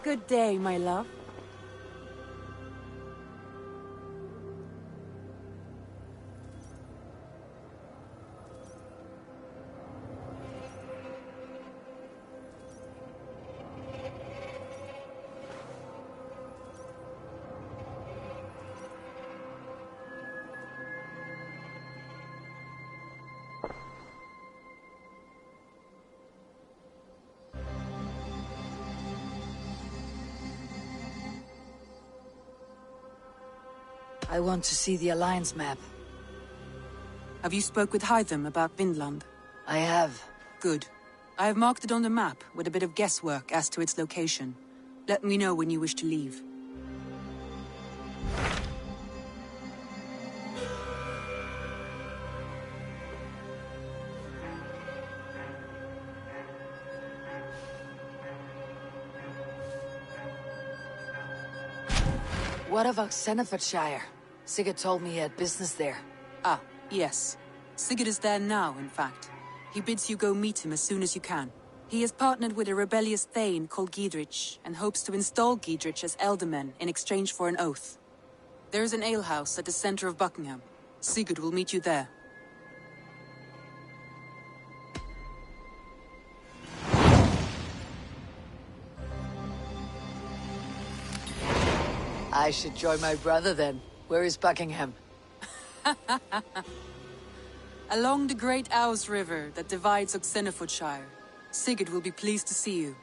Good day, my love. I want to see the Alliance map. Have you spoke with Hytham about Vinland? I have. Good. I have marked it on the map with a bit of guesswork as to its location. Let me know when you wish to leave. What of Oxenfordshire? Sigurd told me he had business there. Ah, yes. Sigurd is there now, in fact. He bids you go meet him as soon as you can. He has partnered with a rebellious thane called Giedrich, and hopes to install Giedrich as Elderman in exchange for an oath. There is an alehouse at the center of Buckingham. Sigurd will meet you there. I should join my brother then. Where is Buckingham? Along the great Ouse River that divides Oxenfordshire. Sigurd will be pleased to see you.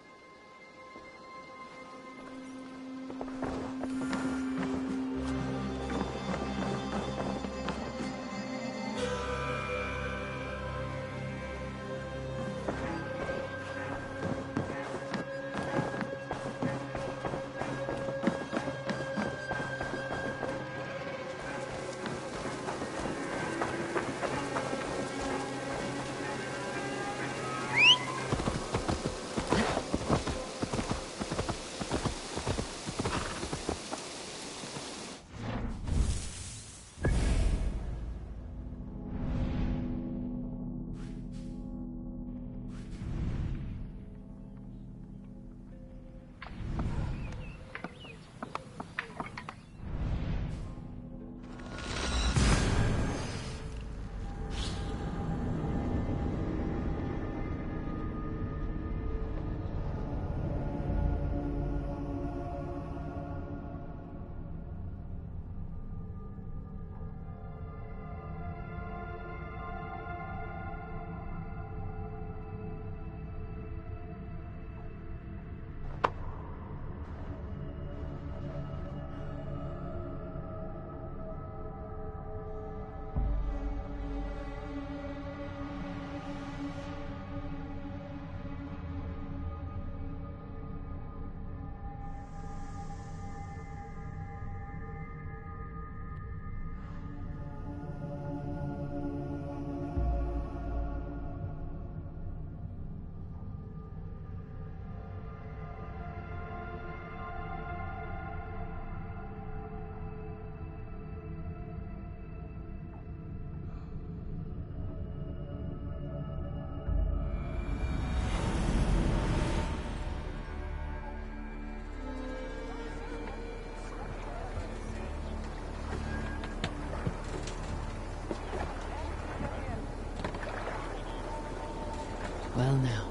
Well now.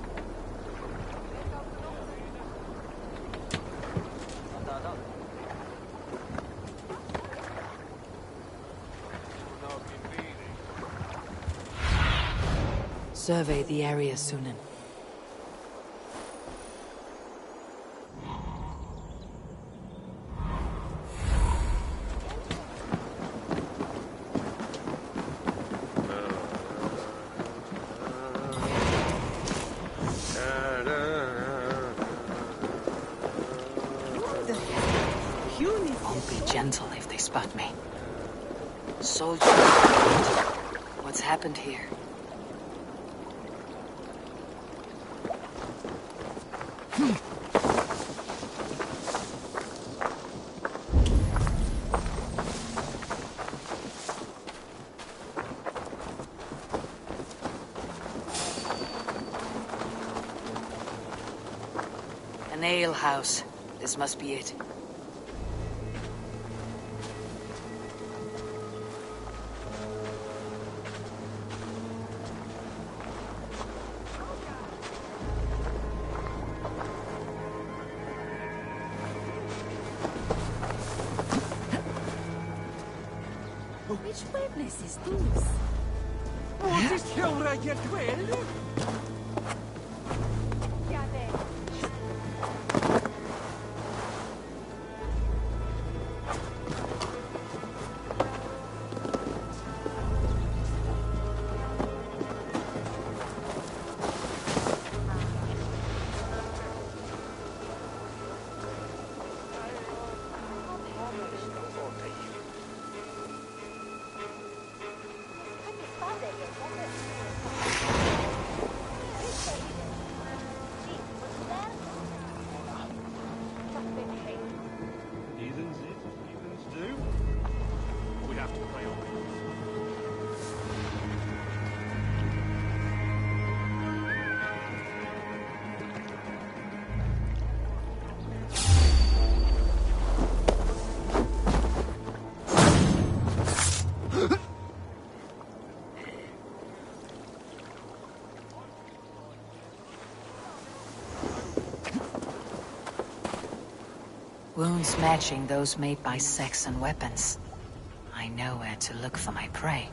Survey the area, Sunan. Gentle if they spot me. Soldiers. What's happened here? An ale house. This must be it. Which witness is this? What is Hilda get well? Heathens do. We have to pray on. Wounds matching those made by Saxon weapons. I know where to look for my prey.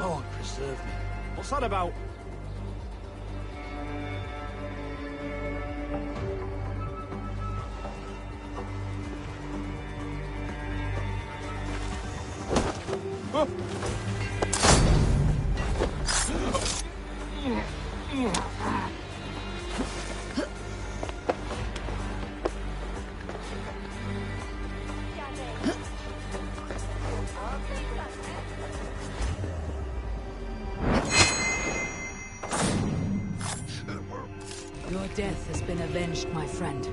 Lord preserve me. What's that about? Oh. Your death has been avenged, my friend.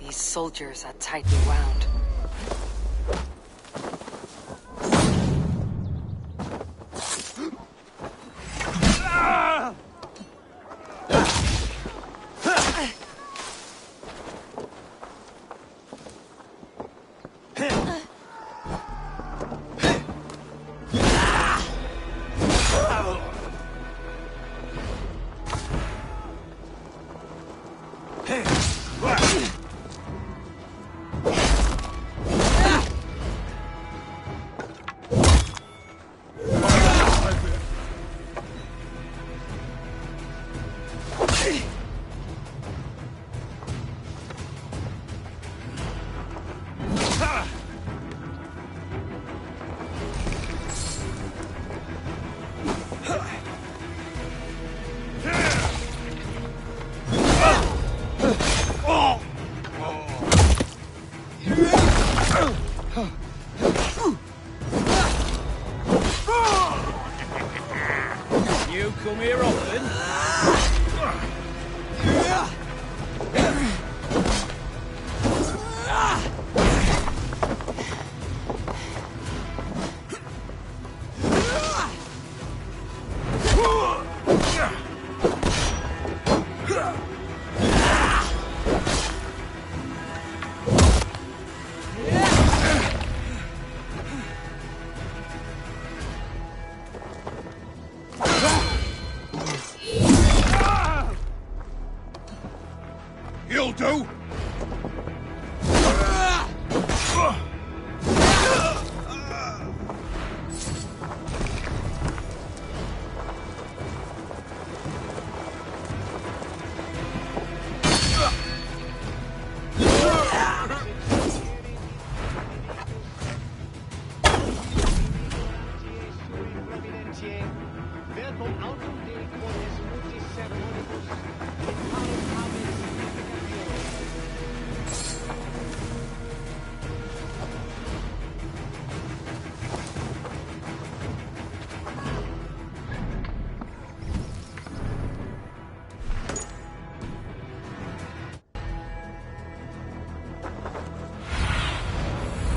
These soldiers are tightly wound. That'll do!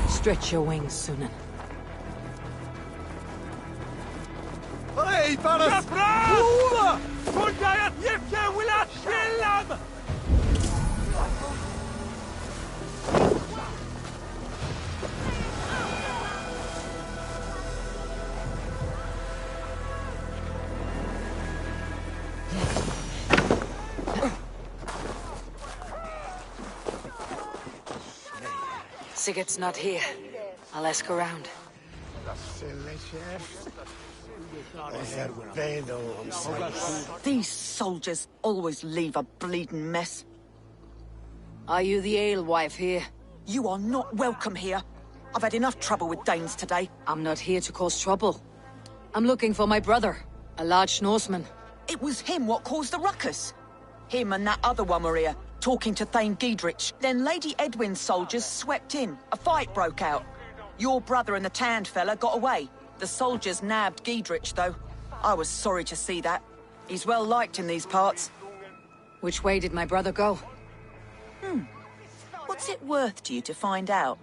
Stretch your wings, Sunan. Hey, fellas! Ola! Trodde att Jefke ville skillam! Sigurd's not here. I'll ask around. These soldiers always leave a bleeding mess. Are you the alewife here? You are not welcome here. I've had enough trouble with Danes today. I'm not here to cause trouble. I'm looking for my brother, a large Norseman. It was him what caused the ruckus. Him and that other one were here, talking to Thane Giedrich. Then Lady Edwin's soldiers swept in. A fight broke out. Your brother and the tanned fella got away. The soldiers nabbed Giedrich, though. I was sorry to see that. He's well liked in these parts. Which way did my brother go? What's it worth to you to find out?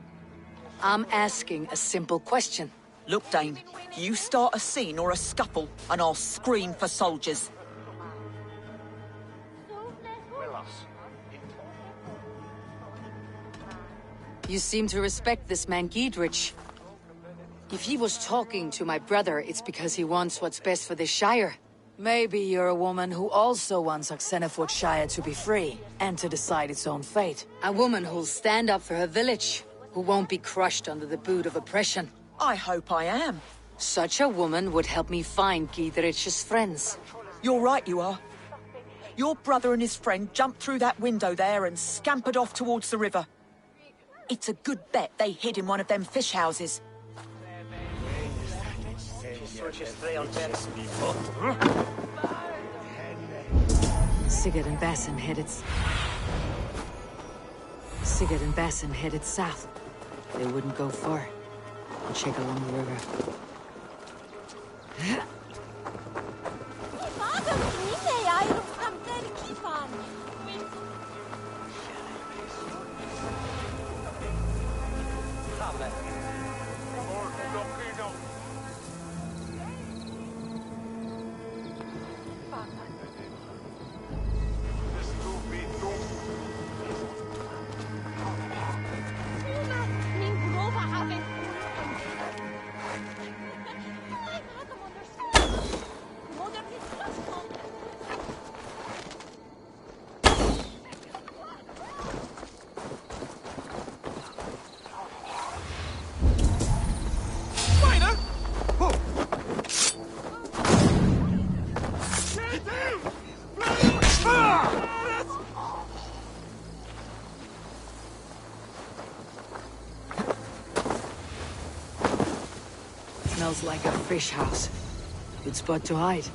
I'm asking a simple question. Look, Dane, you start a scene or a scuffle, and I'll scream for soldiers. You seem to respect this man Giedrich. If he was talking to my brother, it's because he wants what's best for this Shire. Maybe you're a woman who also wants Oxenford Shire to be free, and to decide its own fate. A woman who'll stand up for her village, who won't be crushed under the boot of oppression. I hope I am. Such a woman would help me find Giedrich's friends. You're right, you are. Your brother and his friend jumped through that window there and scampered off towards the river. It's a good bet they hid in one of them fish houses. Sigurd and Basim headed south. They wouldn't go far. I'll check along the river. Smells like a fish house. Good spot to hide.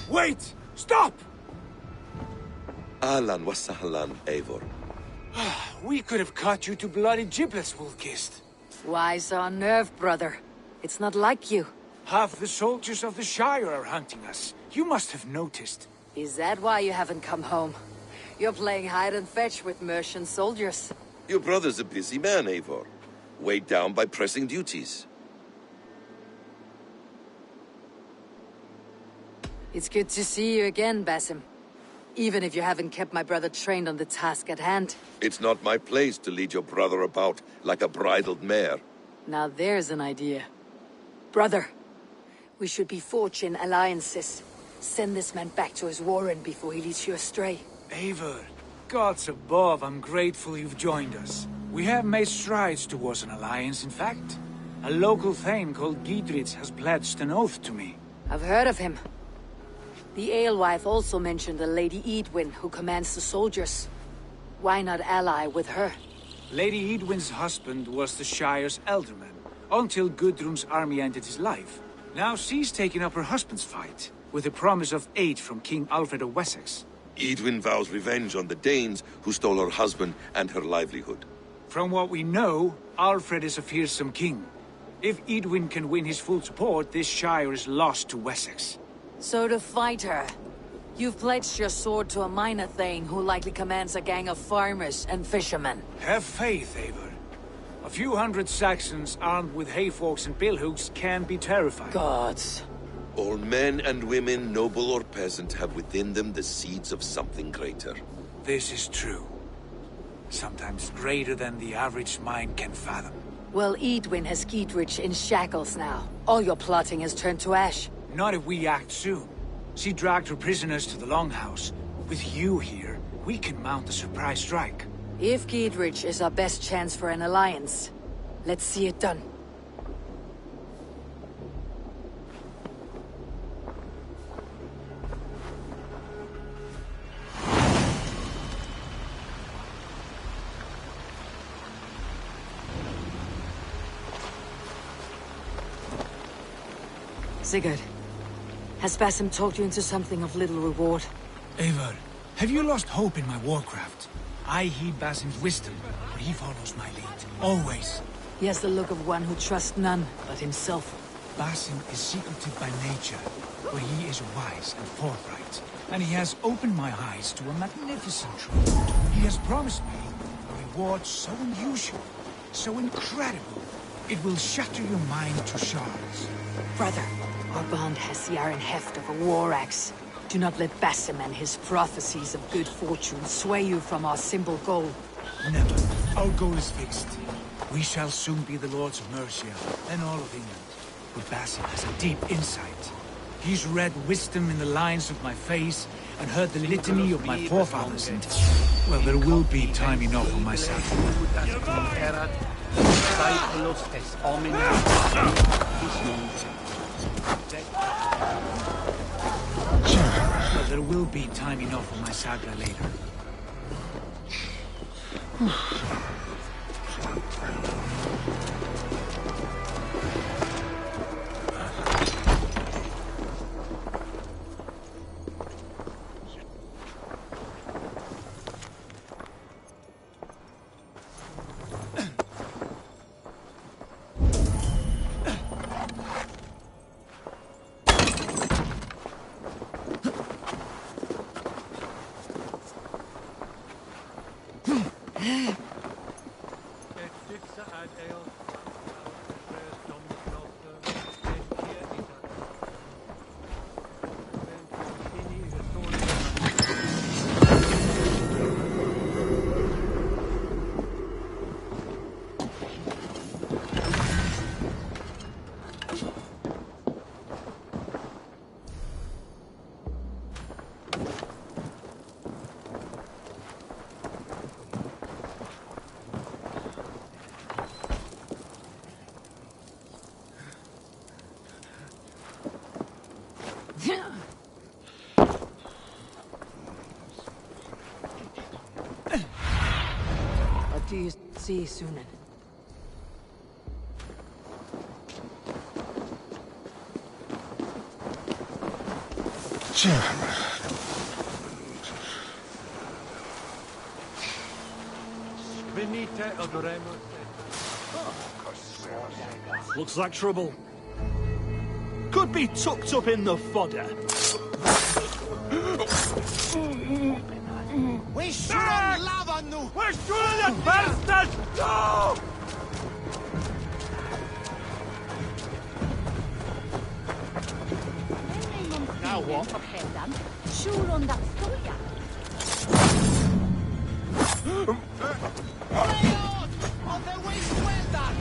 Wait! Stop! Ahlan wa sahlan, Eivor. We could have cut you to bloody giblets, Wolfkist. Why so unnerved, brother? It's not like you. Half the soldiers of the Shire are hunting us. You must have noticed. Is that why you haven't come home? You're playing hide and fetch with Mercian soldiers. Your brother's a busy man, Eivor. Weighed down by pressing duties. It's good to see you again, Basim. Even if you haven't kept my brother trained on the task at hand. It's not my place to lead your brother about like a bridled mare. Now there's an idea. Brother, we should be forging alliances. Send this man back to his warren before he leads you astray. Eivor, gods above, I'm grateful you've joined us. We have made strides towards an alliance, in fact. A local thane called Giedrich has pledged an oath to me. I've heard of him. The alewife also mentioned a Lady Edwin who commands the soldiers. Why not ally with her? Lady Edwin's husband was the Shire's elderman, until Gudrun's army ended his life. Now she's taken up her husband's fight, with a promise of aid from King Alfred of Wessex. Edwin vows revenge on the Danes who stole her husband and her livelihood. From what we know, Alfred is a fearsome king. If Edwin can win his full support, this Shire is lost to Wessex. So to fight her, you've pledged your sword to a minor thane who likely commands a gang of farmers and fishermen. Have faith, Eivor. A few hundred Saxons armed with hayforks and billhooks can be terrifying. Gods. All men and women, noble or peasant, have within them the seeds of something greater. This is true. Sometimes greater than the average mind can fathom. Well, Edwin has Giedrich in shackles now. All your plotting has turned to ash. Not if we act soon. She dragged her prisoners to the Longhouse. With you here, we can mount a surprise strike. If Giedrich is our best chance for an alliance, let's see it done. Sigurd, has Basim talked you into something of little reward? Eivor, have you lost hope in my warcraft? I heed Basim's wisdom, but he follows my lead. Always. He has the look of one who trusts none but himself. Basim is secretive by nature, but he is wise and forthright. And he has opened my eyes to a magnificent truth. He has promised me a reward so unusual, so incredible, it will shatter your mind to shards. Brother, our bond has the iron heft of a war axe. Do not let Basim and his prophecies of good fortune sway you from our simple goal. Never. Our goal is fixed. We shall soon be the Lords of Mercia, and all of England. But Basim has a deep insight. He's read wisdom in the lines of my face, and heard the litany of my forefathers, and... well, there will be time enough on my side. Well, there will be time enough on my saga later. What do you see, Sunan? Looks like trouble. Could be tucked up in the fodder. We shouldn't love on you! We shouldn't bastard! No! Now what? On the way, well done!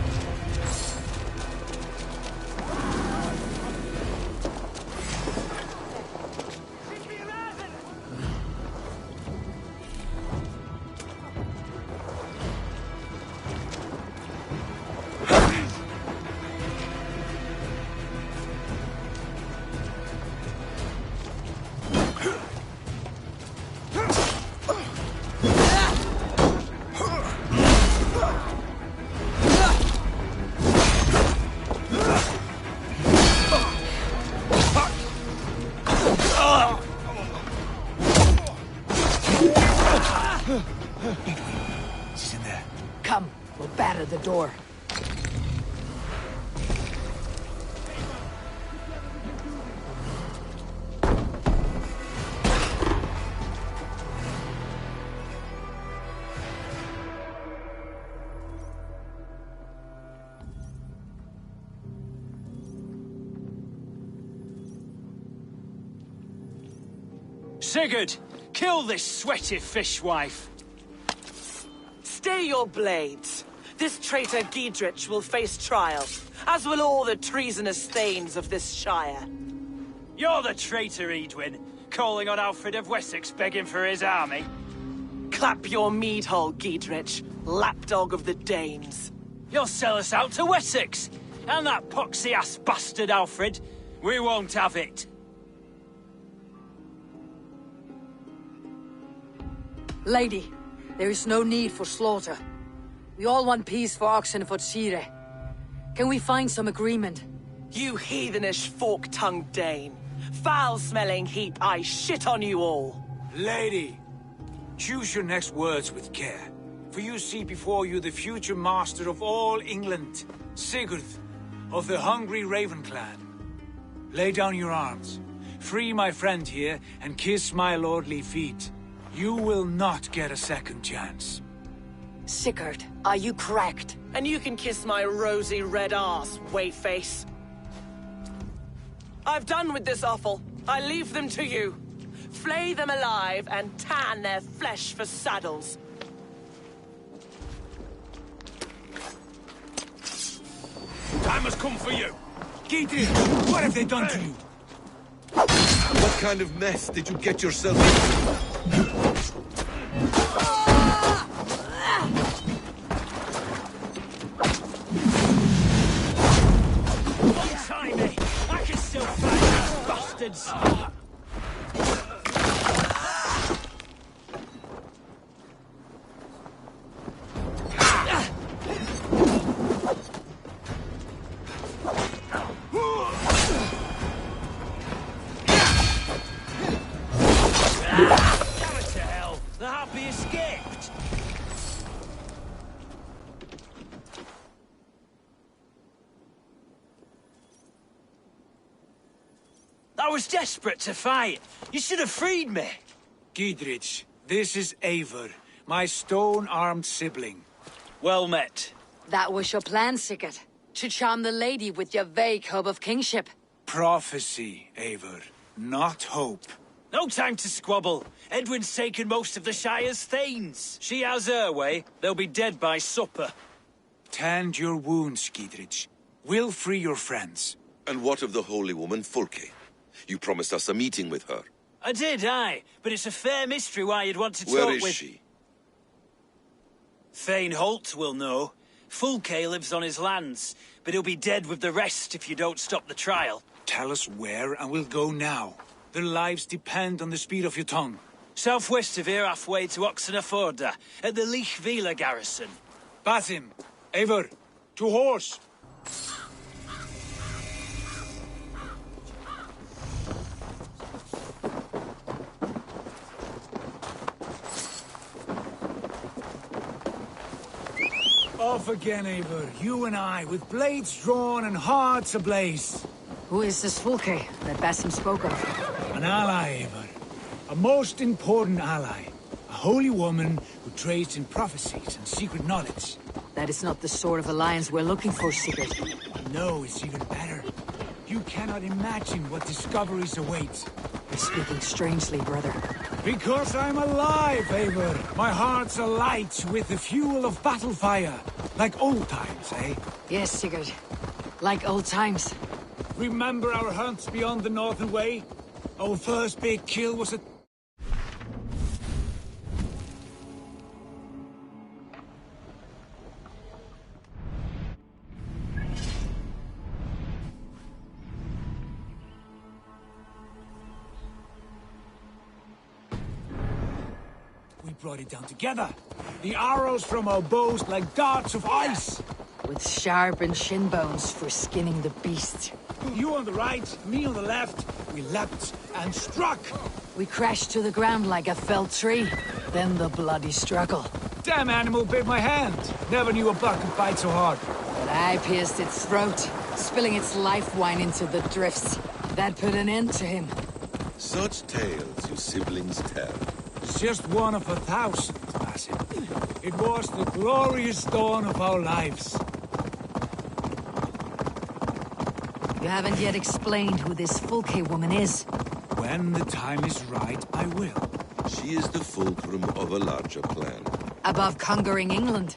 She's in there. Come, we'll batter the door. Sigurd, kill this sweaty fishwife. Stay your blades. This traitor Giedrich will face trial, as will all the treasonous thanes of this shire. You're the traitor, Edwin, calling on Alfred of Wessex begging for his army. Clap your mead hole, Giedrich, lapdog of the Danes. You'll sell us out to Wessex, and that poxy-ass bastard Alfred. We won't have it. Lady, there is no need for slaughter. We all want peace for Oxen for Tsire. Can we find some agreement? You heathenish fork-tongued Dane. Foul-smelling heap, I shit on you all. Lady, choose your next words with care. For you see before you the future master of all England, Sigurd, of the hungry Raven clan. Lay down your arms. Free my friend here and kiss my lordly feet. You will not get a second chance. Sigurd, are you cracked? And you can kiss my rosy red arse, wayface. I've done with this offal. I leave them to you. Flay them alive and tan their flesh for saddles. Time has come for you. Giedrich, what have they done to you? What kind of mess did you get yourself into? Untie me! I can still fight these bastards! I was desperate to fight. You should have freed me. Giedrich, this is Eivor, my stone-armed sibling. Well met. That was your plan, Sigurd. To charm the lady with your vague hope of kingship. Prophecy, Eivor, not hope. No time to squabble. Edwin's taken most of the Shire's thanes. She has her way. They'll be dead by supper. Tend your wounds, Giedrich. We'll free your friends. And what of the holy woman Fulke? You promised us a meeting with her. I did, aye. But it's a fair mystery why you'd want to talk Where with... is she? Thane Holt will know. Fulke lives on his lands, but he'll be dead with the rest if you don't stop the trial. Tell us where, and we'll go now. Their lives depend on the speed of your tongue. Southwest of here, halfway to Oxenaforda, at the Lichvila garrison. Basim, Eivor, to horse! Off again, Eivor. You and I, with blades drawn and hearts ablaze. Who is this Fulke that Basim spoke of? An ally, Eivor. A most important ally. A holy woman who trades in prophecies and secret knowledge. That is not the sort of alliance we're looking for, Sigurd. No, it's even better. You cannot imagine what discoveries await. You're speaking strangely, brother. Because I'm alive, Eivor. My heart's alight with the fuel of battle fire. Like old times, eh? Yes, Sigurd. Like old times. Remember our hunts beyond the Northern Way? Our first big kill was at... We brought it down together. The arrows from our bows like darts of ice. With sharpened shin bones for skinning the beast. You on the right, me on the left. We leapt and struck. We crashed to the ground like a felled tree. Then the bloody struggle. Damn animal bit my hand. Never knew a buck could bite so hard. But I pierced its throat, spilling its life wine into the drifts. That put an end to him. Such tales you siblings tell. It's just one of 1,000, Basim. It was the glorious dawn of our lives. You haven't yet explained who this Fulke woman is. When the time is right, I will. She is the fulcrum of a larger plan. Above conquering England,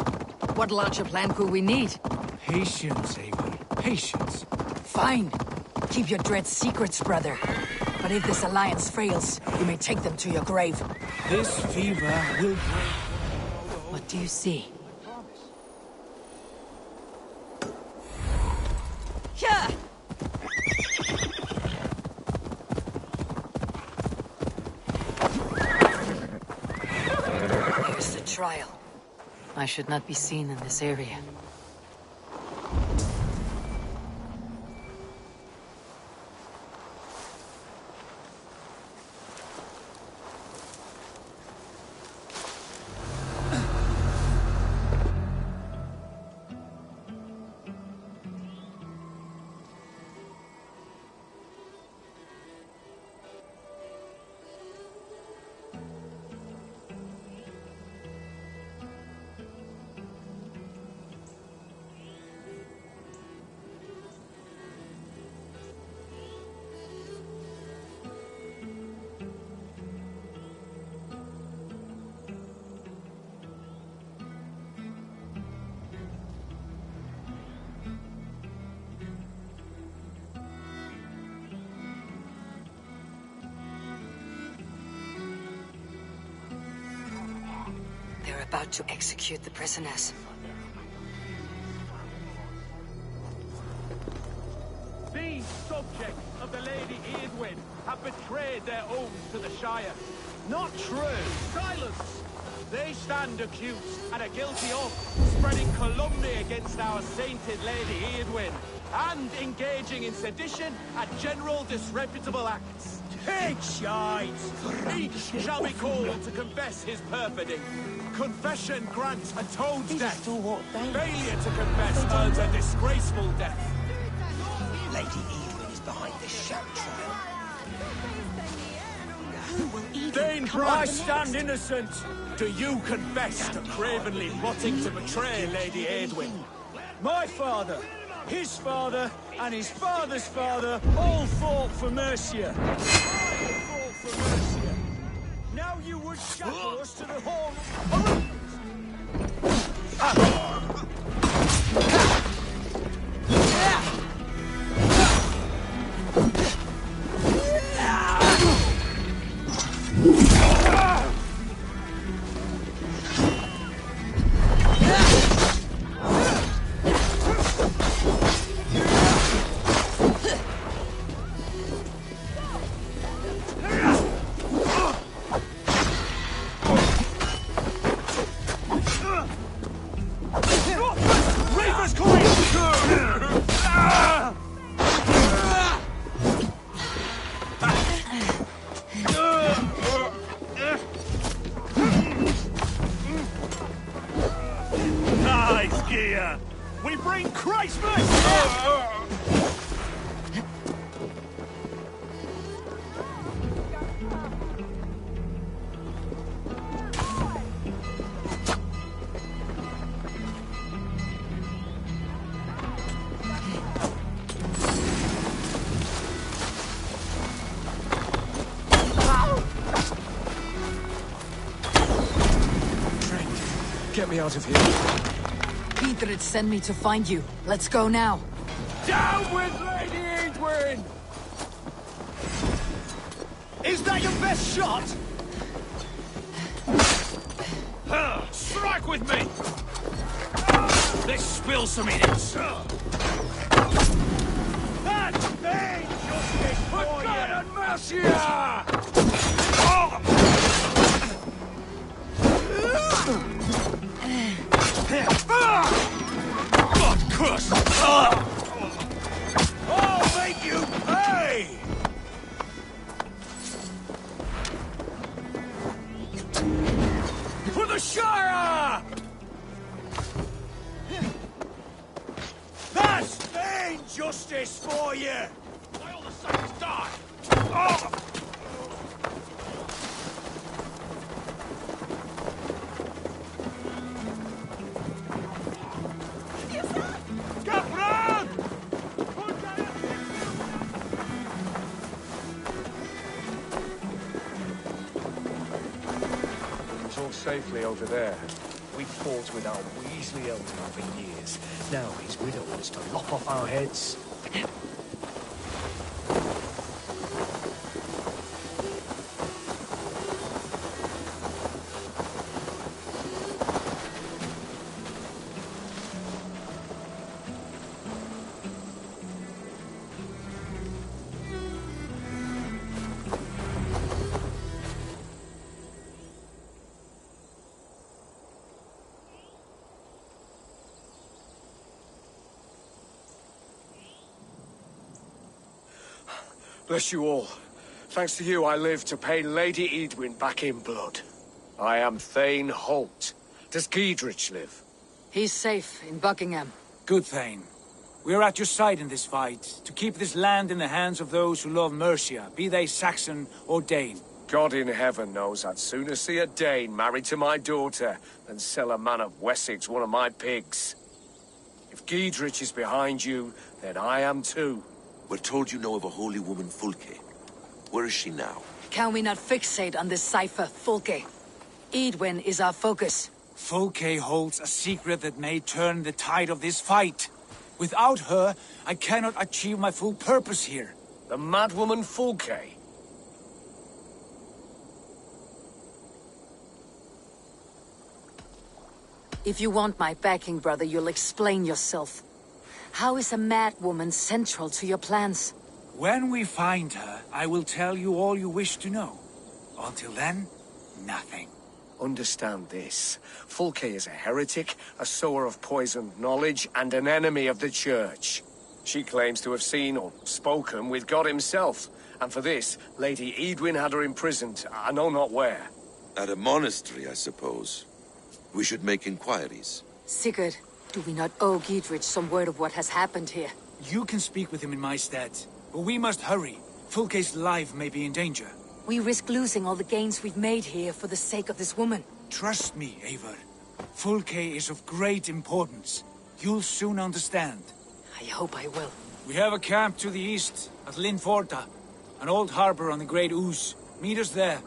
what larger plan could we need? Patience, Eivor. Patience. Fine. Keep your dread secrets, brother. But if this alliance fails, you may take them to your grave. This fever will break. What do you see? Yeah! Here's the trial. I should not be seen in this area. They're about to execute the prisoners. These subjects of the Lady Eadwyn have betrayed their oaths to the Shire. Not true. Silence! They stand accused and are guilty of spreading calumny against our sainted Lady Eadwyn and engaging in sedition and general disreputable acts. Pig shite! Each shall be called to confess his perfidy. Confession grants a toad's death. Failure to confess earns a disgraceful death. Lady Eadwyn is behind this shout trial. Thane I stand innocent. Do you confess to cravenly plotting to betray Lady Eadwyn? My father, his father, and his father's father all fought for Mercia. I fought for Mercia. Now you would shackle us to the hall. We bring Christmas! get me out of here. Gidrit sent me to find you. Let's go now. Down with Lady Edwin! Is that your best shot? Strike with me! Let's spill some in it. That thing justice for God and mercy! God curse! I'll make you pay! For the Shire! That's vain justice for you! Why all the saints die? Oh! Capron! It's all safely over there. We fought with our Weasley elder for years. Now his widow wants to lop off our heads. Bless you all. Thanks to you, I live to pay Lady Edwin back in blood. I am Thane Holt. Does Giedrich live? He's safe in Buckingham. Good, Thane. We are at your side in this fight, to keep this land in the hands of those who love Mercia, be they Saxon or Dane. God in heaven knows I'd sooner see a Dane married to my daughter than sell a man of Wessex one of my pigs. If Giedrich is behind you, then I am too. We're told you know of a holy woman, Fulke. Where is she now? Can we not fixate on this cipher, Fulke? Edwin is our focus. Fulke holds a secret that may turn the tide of this fight. Without her, I cannot achieve my full purpose here. The madwoman Fulke? If you want my backing, brother, you'll explain yourself. How is a mad woman central to your plans? When we find her, I will tell you all you wish to know. Until then, nothing. Understand this. Fulke is a heretic, a sower of poisoned knowledge, and an enemy of the Church. She claims to have seen or spoken with God himself. And for this, Lady Edwin had her imprisoned, I know not where. At a monastery, I suppose. We should make inquiries. Sigurd, do we not owe Giedrich some word of what has happened here? You can speak with him in my stead, but we must hurry. Fulke's life may be in danger. We risk losing all the gains we've made here for the sake of this woman. Trust me, Eivor. Fulke is of great importance. You'll soon understand. I hope I will. We have a camp to the east, at Linforta. An old harbor on the Great Ouse. Meet us there.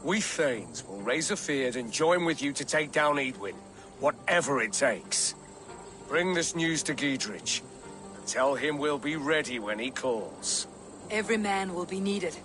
We Thanes will raise a feard and join with you to take down Edwin, whatever it takes. Bring this news to Giedrich, and tell him we'll be ready when he calls. Every man will be needed.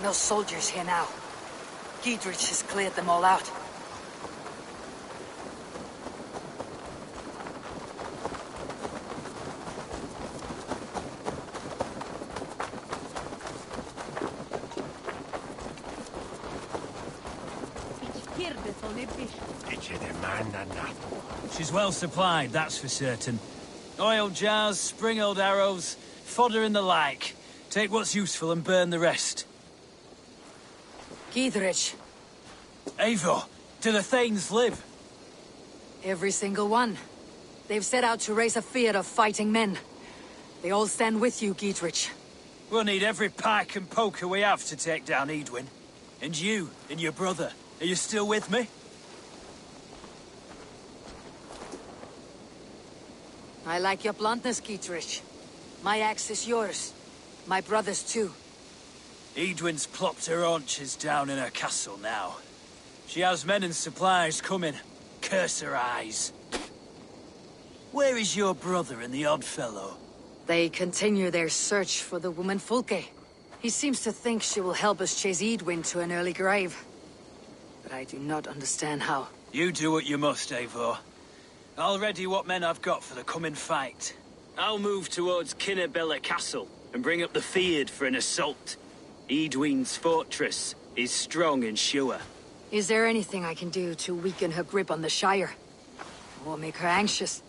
No soldiers here now. Giedrich has cleared them all out. She's well supplied, that's for certain. Oil jars, spring-old arrows, fodder and the like. Take what's useful and burn the rest. Giedrich. Eivor, do the Thanes live? Every single one. They've set out to raise a fear of fighting men. They all stand with you, Giedrich. We'll need every pike and poker we have to take down Edwin. And you, and your brother, are you still with me? I like your bluntness, Giedrich. My axe is yours. My brother's too. Edwin's plopped her haunches down in her castle now. She has men and supplies coming. Curse her eyes. Where is your brother and the odd fellow? They continue their search for the woman Fulke. He seems to think she will help us chase Edwin to an early grave. But I do not understand how. You do what you must, Eivor. I'll ready what men I've got for the coming fight. I'll move towards Kinnabella Castle and bring up the Fyrd for an assault. Edwin's fortress is strong and sure. Is there anything I can do to weaken her grip on the Shire? Or make her anxious?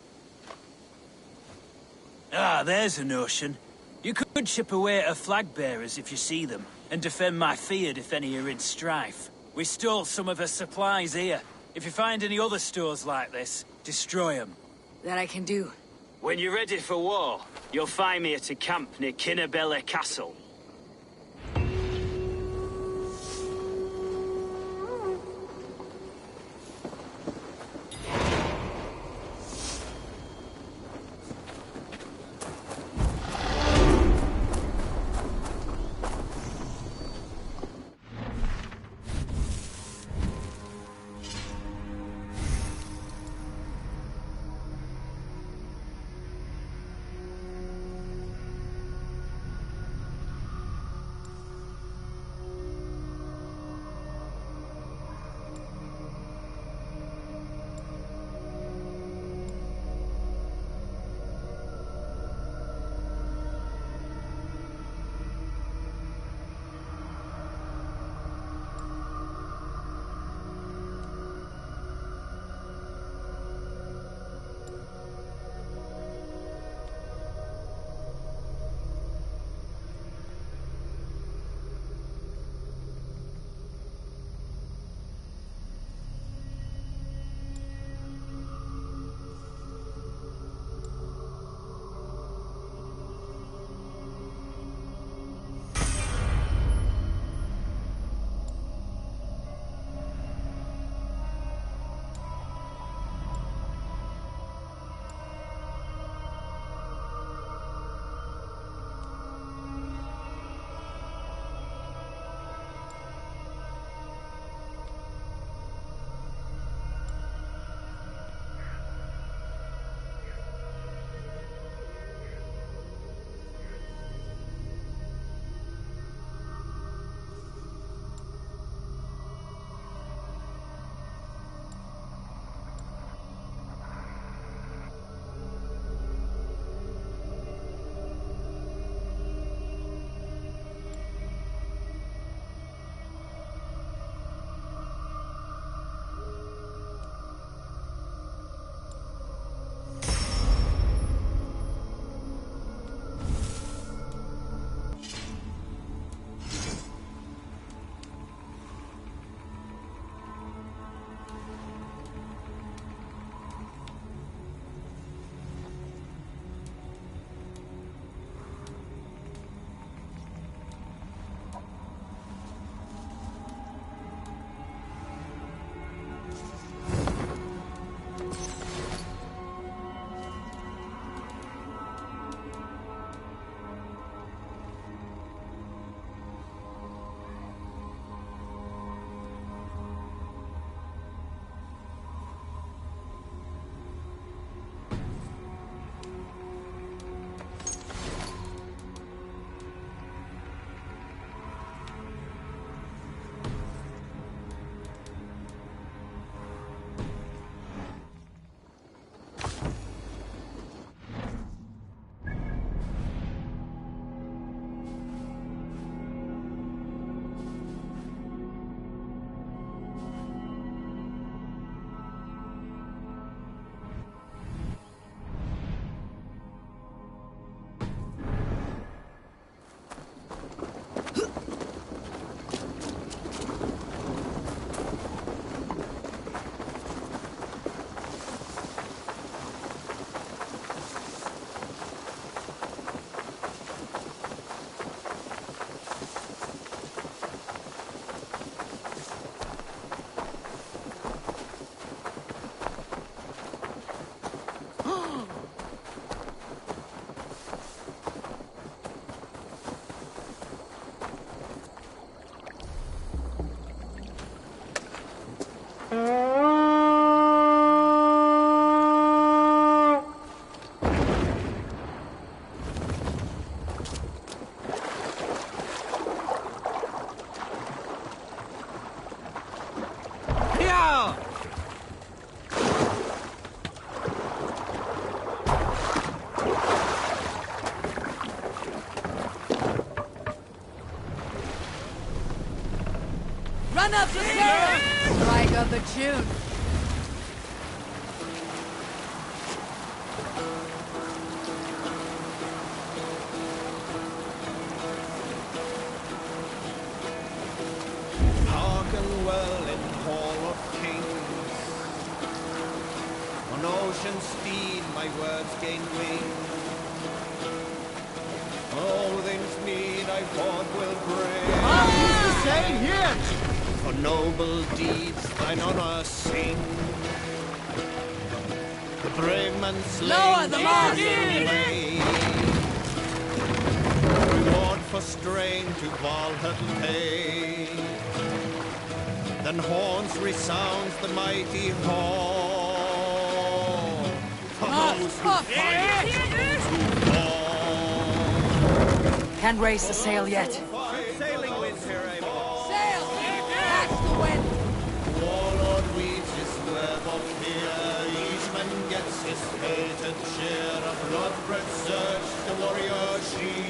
Ah, there's a notion. You could chip away at her flag-bearers if you see them, and defend my Fyrd if any are in strife. We stole some of her supplies here. If you find any other stores like this, destroy them. That I can do. When you're ready for war, you'll find me at a camp near Kinnabella Castle. Run up the sail! Strike up a tune. Hearken well in Hall of Kings. On ocean steed my words gain wing. All things mean I forth will bring. The same here! For noble deeds thine honor sing. The brave man slain. Lower the mast! Reward for strain to Valhalla pay. Then horns resounds the mighty hall. For those who fight, those who fall. Can't raise the sail yet. Sailing winds here, Sail! Catch the wind! Warlord weaves his web of fear. Each man gets his hated share of blood-red surge, the warrior shield.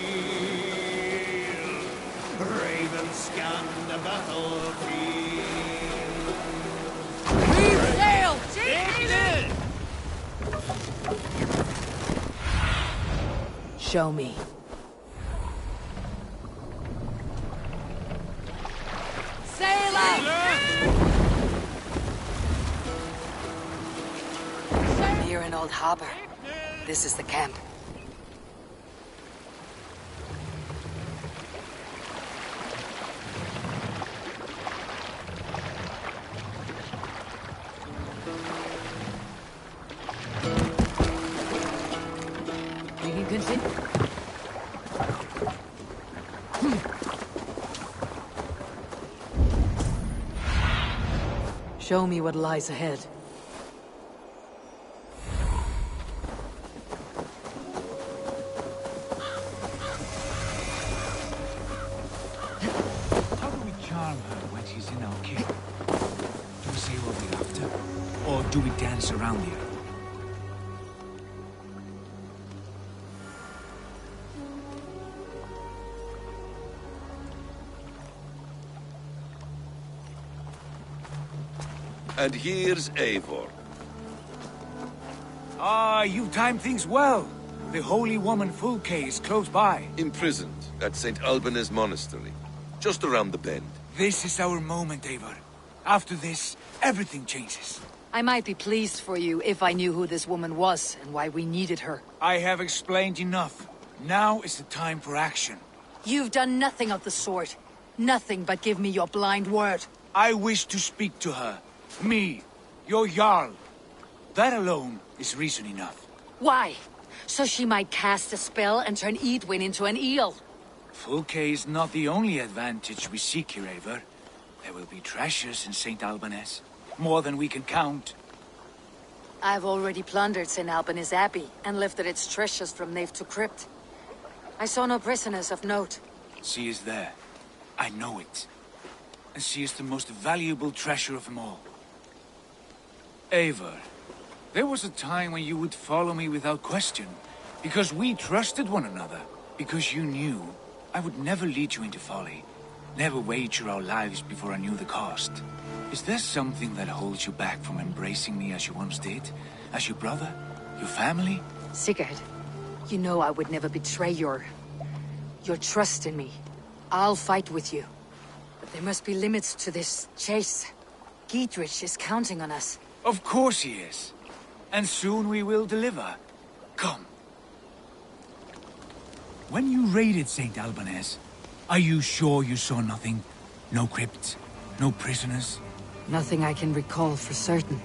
Ravens scan the battlefield. Leave sail! Show me. Sail out! Near an old harbor. This is the camp. We can continue. Show me what lies ahead. How do we charm her when she's in our care? Do we say what we're after? Or do we dance around her? And here's Eivor. Ah, you timed things well. The holy woman Fulke is close by. Imprisoned at St. Alban's Monastery. Just around the bend. This is our moment, Eivor. After this, everything changes. I might be pleased for you if I knew who this woman was and why we needed her. I have explained enough. Now is the time for action. You've done nothing of the sort. Nothing but give me your blind word. I wish to speak to her. Me, your Jarl. That alone is reason enough. Why? So she might cast a spell and turn Edwin into an eel. Fulke is not the only advantage we seek here, Eivor. There will be treasures in St. Alban's. More than we can count. I've already plundered St. Alban's Abbey and lifted its treasures from nave to crypt. I saw no prisoners of note. She is there. I know it. And she is the most valuable treasure of them all. Eivor, there was a time when you would follow me without question. Because we trusted one another. Because you knew I would never lead you into folly. Never wager our lives before I knew the cost. Is there something that holds you back from embracing me as you once did? As your brother? Your family? Sigurd, you know I would never betray your trust in me. I'll fight with you. But there must be limits to this chase. Giedrich is counting on us. Of course he is. And soon we will deliver. Come. When you raided St. Alban's, are you sure you saw nothing? No crypts? No prisoners? Nothing I can recall for certain.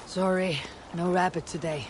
Sorry, No rabbit today.